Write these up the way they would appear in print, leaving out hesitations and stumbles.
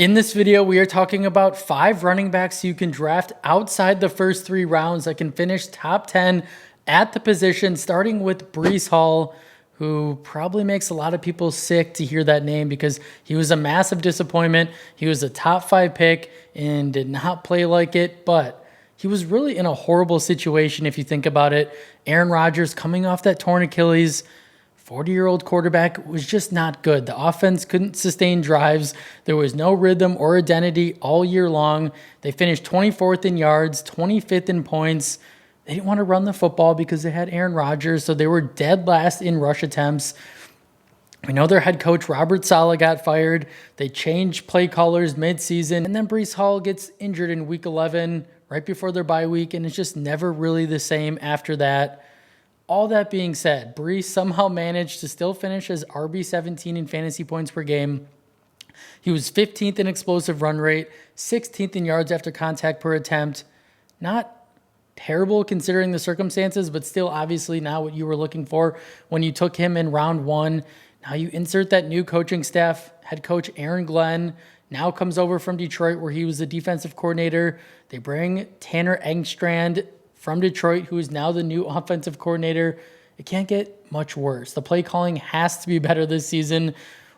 In this video, we are talking about 5 running backs you can draft outside the first 3 rounds that can finish top 10 at the position, starting with Breece Hall, who probably makes a lot of people sick to hear that name because he was a massive disappointment. He was a top 5 pick and did not play like it, but he was really in a horrible situation if you think about it. Aaron Rodgers coming off that torn Achilles, 40-year-old quarterback was just not good. The offense couldn't sustain drives. There was no rhythm or identity all year long. They finished 24th in yards, 25th in points. They didn't want to run the football because they had Aaron Rodgers, so they were dead last in rush attempts. We know their head coach, Robert Saleh, got fired. They changed play callers mid-season, and then Breece Hall gets injured in Week 11, right before their bye week, and it's just never really the same after that. All that being said, Breece somehow managed to still finish as RB17 in fantasy points per game. He was 15th in explosive run rate, 16th in yards after contact per attempt. Not terrible considering the circumstances, but still obviously not what you were looking for when you took him in round 1. Now you insert that new coaching staff. Head coach Aaron Glenn now comes over from Detroit where he was the defensive coordinator. They bring Tanner Engstrand from Detroit, who is now the new offensive coordinator. It can't get much worse. The play calling has to be better this season.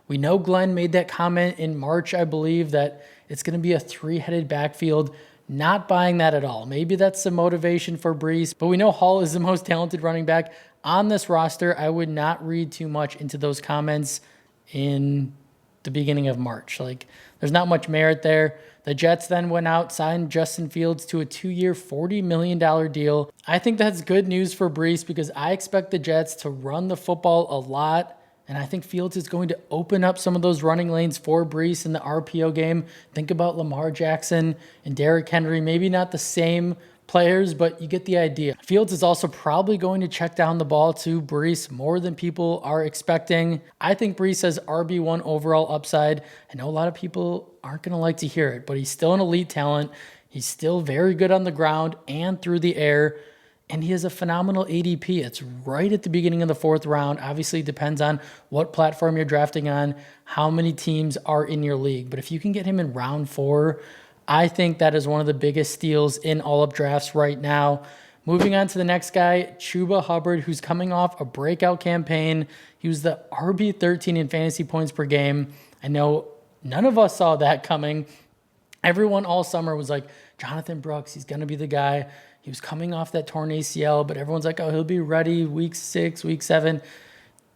We know Glenn made that comment in March, I believe, that it's going to be a 3-headed backfield. Not buying that at all. Maybe that's some motivation for Breece, but we know Hall is the most talented running back on this roster. I would not read too much into those comments in the beginning of March. There's not much merit there. The Jets then went out, signed Justin Fields to a 2-year, $40 million deal. I think that's good news for Breece because I expect the Jets to run the football a lot, and I think Fields is going to open up some of those running lanes for Breece in the RPO game. Think about Lamar Jackson and Derrick Henry. Maybe not the same players, but you get the idea. Fields is also probably going to check down the ball to Breece more than people are expecting. I think Breece has RB1 overall upside. I know a lot of people aren't going to like to hear it, but he's still an elite talent. He's still very good on the ground and through the air, and he has a phenomenal ADP. It's right at the beginning of the 4th round. Obviously, it depends on what platform you're drafting on, how many teams are in your league. But if you can get him in round 4, I think that is one of the biggest steals in all of drafts right now. Moving on to the next guy, Chuba Hubbard, who's coming off a breakout campaign. He was the RB13 in fantasy points per game. I know none of us saw that coming. Everyone all summer was like, Jonathan Brooks, he's going to be the guy. He was coming off that torn ACL, but everyone's like, oh, he'll be ready week 6, week 7.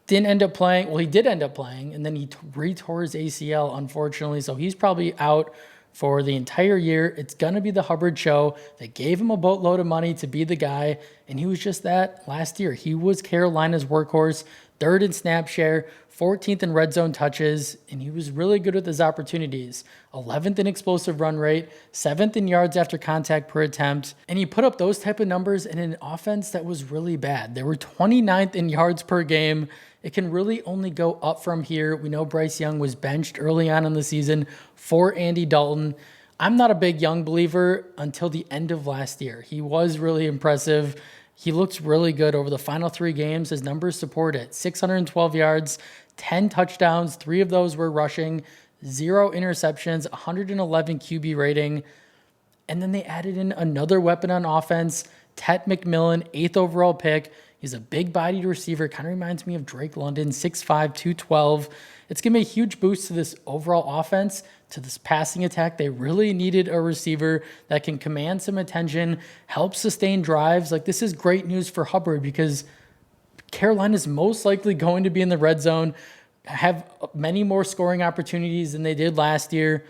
Didn't end up playing. Well, he did end up playing, and then he re-tore his ACL, unfortunately, so he's probably out for the entire year. It's going to be the Hubbard show. They gave him a boatload of money to be the guy, and he was just that last year. He was Carolina's workhorse, 3rd in snap share, 14th in red zone touches, and he was really good with his opportunities. 11th in explosive run rate, 7th in yards after contact per attempt, and he put up those type of numbers in an offense that was really bad. They were 29th in yards per game. It can really only go up from here. We know Bryce Young was benched early on in the season for Andy Dalton. I'm not a big Young believer until the end of last year. He was really impressive. He looks really good over the final 3 games. His numbers support it. 612 yards, 10 touchdowns, 3 of those were rushing, 0 interceptions, 111 QB rating. And then they added in another weapon on offense, Ted McMillan, 8th overall pick. He's a big-bodied receiver. Kind of reminds me of Drake London, 6'5", 212. It's going to be a huge boost to this overall offense, to this passing attack. They really needed a receiver that can command some attention, help sustain drives. This is great news for Hubbard because Carolina's most likely going to be in the red zone, have many more scoring opportunities than they did last year.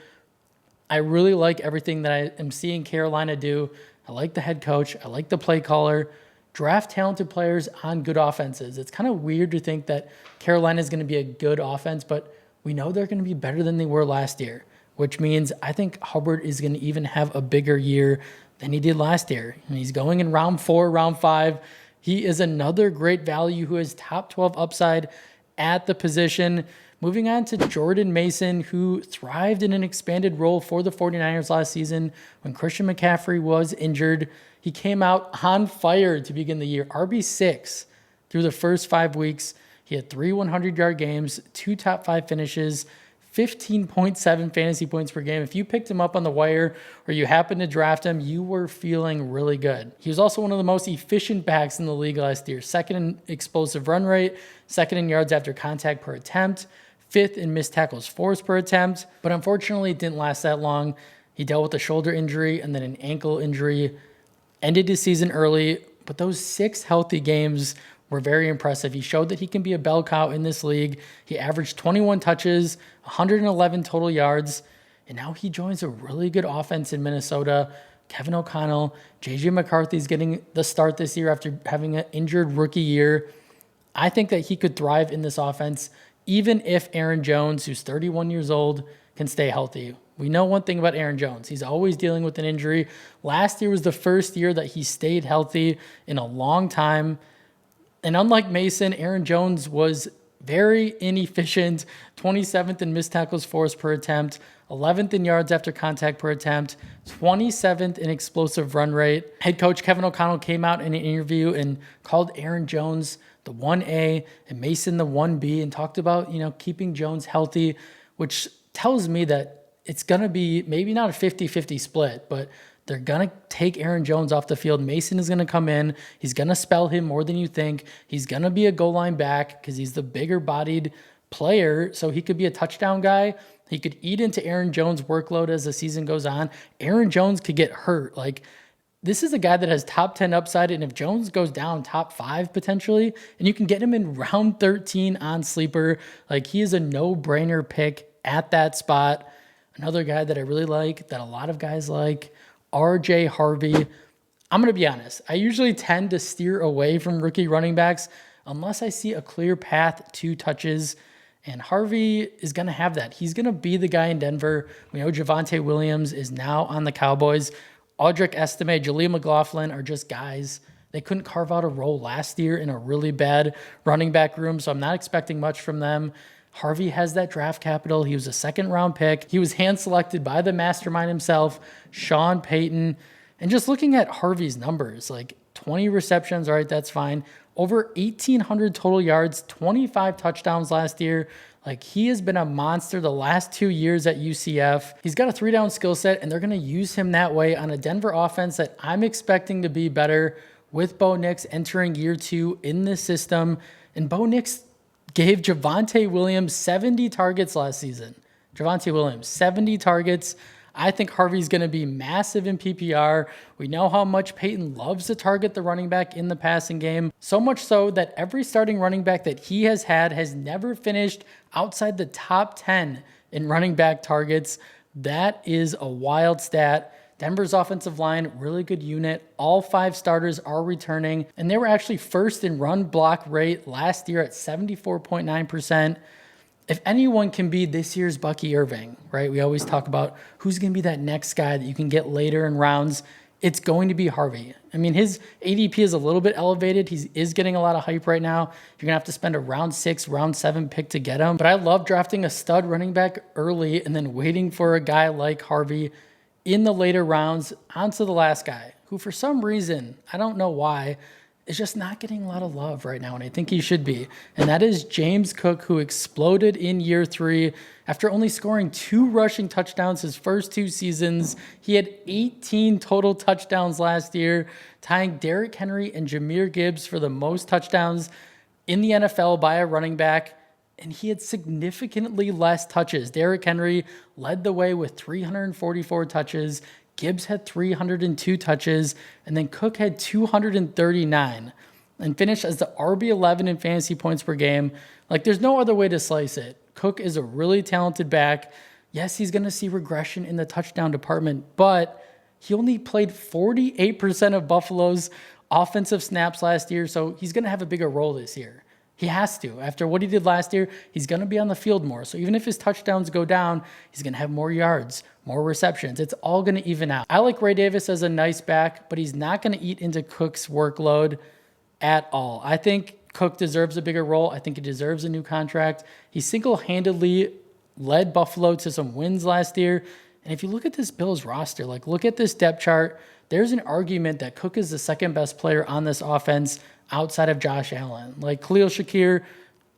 I really like everything that I am seeing Carolina do. I like the head coach. I like the play caller. Draft talented players on good offenses. It's kind of weird to think that Carolina is going to be a good offense, but we know they're going to be better than they were last year, which means I think Hubbard is going to even have a bigger year than he did last year. And he's going in round 4, round 5. He is another great value who has top 12 upside at the position. Moving on to Jordan Mason, who thrived in an expanded role for the 49ers last season when Christian McCaffrey was injured. He came out on fire to begin the year, RB6 through the first 5 weeks. He had 3 100-yard games, 2 top 5 finishes, 15.7 fantasy points per game. If you picked him up on the wire or you happened to draft him, you were feeling really good. He was also one of the most efficient backs in the league last year. Second in explosive run rate, second in yards after contact per attempt, fifth in missed tackles forced per attempt. But unfortunately, it didn't last that long. He dealt with a shoulder injury and then an ankle injury, ended his season early. But those 6 healthy games were very impressive. He showed that he can be a bell cow in this league. He averaged 21 touches, 111 total yards, and now he joins a really good offense in Minnesota. Kevin O'Connell, J.J. McCarthy's getting the start this year after having an injured rookie year. I think that he could thrive in this offense, even if Aaron Jones, who's 31 years old, can stay healthy. We know one thing about Aaron Jones. He's always dealing with an injury. Last year was the first year that he stayed healthy in a long time. And unlike Mason, Aaron Jones was very inefficient, 27th in missed tackles forced per attempt, 11th in yards after contact per attempt, 27th in explosive run rate. Head coach Kevin O'Connell came out in an interview and called Aaron Jones the 1A and Mason the 1B and talked about, keeping Jones healthy, which tells me that it's going to be maybe not a 50-50 split, but they're going to take Aaron Jones off the field. Mason is going to come in. He's going to spell him more than you think. He's going to be a goal line back because he's the bigger bodied player. So he could be a touchdown guy. He could eat into Aaron Jones' workload as the season goes on. Aaron Jones could get hurt. This is a guy that has top 10 upside. And if Jones goes down top 5 potentially, and you can get him in round 13 on Sleeper, he is a no-brainer pick at that spot. Another guy that I really like, that a lot of guys like, RJ Harvey. I'm going to be honest. I usually tend to steer away from rookie running backs unless I see a clear path to touches. And Harvey is going to have that. He's going to be the guy in Denver. We know Javonte Williams is now on the Cowboys. Audric Estime, Jaleel McLaughlin are just guys. They couldn't carve out a role last year in a really bad running back room, so I'm not expecting much from them. Harvey has that draft capital. He was a second-round pick. He was hand-selected by the mastermind himself, Sean Payton. And just looking at Harvey's numbers, 20 receptions, all right, that's fine. Over 1,800 total yards, 25 touchdowns last year. He has been a monster the last 2 years at UCF. He's got a 3-down skill set, and they're going to use him that way on a Denver offense that I'm expecting to be better with Bo Nix entering year 2 in this system. And Bo Nix gave Javonte Williams 70 targets last season. Javonte Williams, 70 targets. I think Harvey's going to be massive in PPR. We know how much Peyton loves to target the running back in the passing game. So much so that every starting running back that he has had has never finished outside the top 10 in running back targets. That is a wild stat. Denver's offensive line, really good unit. All 5 starters are returning, and they were actually first in run block rate last year at 74.9%. If anyone can be this year's Bucky Irving, right? We always talk about who's going to be that next guy that you can get later in rounds. It's going to be Harvey. I mean, his ADP is a little bit elevated. He is getting a lot of hype right now. You're going to have to spend a round 6, round 7 pick to get him. But I love drafting a stud running back early and then waiting for a guy like Harvey in the later rounds onto the last guy, who for some reason, I don't know why, is just not getting a lot of love right now, and I think he should be. And that is James Cook, who exploded in year 3 after only scoring 2 rushing touchdowns his first 2 seasons. He had 18 total touchdowns last year, tying Derrick Henry and Jahmyr Gibbs for the most touchdowns in the NFL by a running back. And he had significantly less touches. Derrick Henry led the way with 344 touches. Gibbs had 302 touches. And then Cook had 239 and finished as the RB11 in fantasy points per game. There's no other way to slice it. Cook is a really talented back. Yes, he's going to see regression in the touchdown department, but he only played 48% of Buffalo's offensive snaps last year, so he's going to have a bigger role this year. He has to. After what he did last year, he's going to be on the field more. So even if his touchdowns go down, he's going to have more yards, more receptions. It's all going to even out. I like Ray Davis as a nice back, but he's not going to eat into Cook's workload at all. I think Cook deserves a bigger role. I think he deserves a new contract. He single-handedly led Buffalo to some wins last year. And if you look at this Bills roster, look at this depth chart, there's an argument that Cook is the second best player on this offense outside of Josh Allen. Khalil Shakir,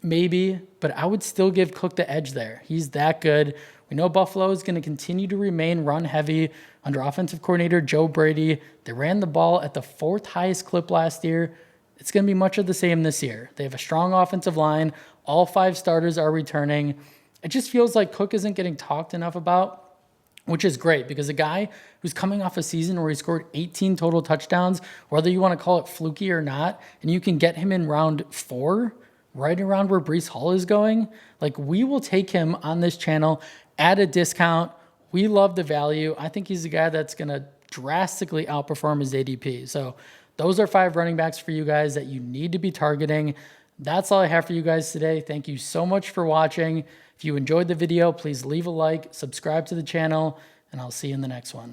maybe, but I would still give Cook the edge there. He's that good. We know Buffalo is going to continue to remain run heavy under offensive coordinator Joe Brady. They ran the ball at the 4th highest clip last year. It's going to be much of the same this year. They have a strong offensive line. All 5 starters are returning. It just feels like Cook isn't getting talked enough about, which is great because a guy who's coming off a season where he scored 18 total touchdowns, whether you want to call it fluky or not, and you can get him in round 4, right around where Breece Hall is going, like we will take him on this channel at a discount. We love the value. I think he's a guy that's going to drastically outperform his ADP. So those are 5 running backs for you guys that you need to be targeting. That's all I have for you guys today. Thank you so much for watching. If you enjoyed the video, please leave a like, subscribe to the channel, and I'll see you in the next one.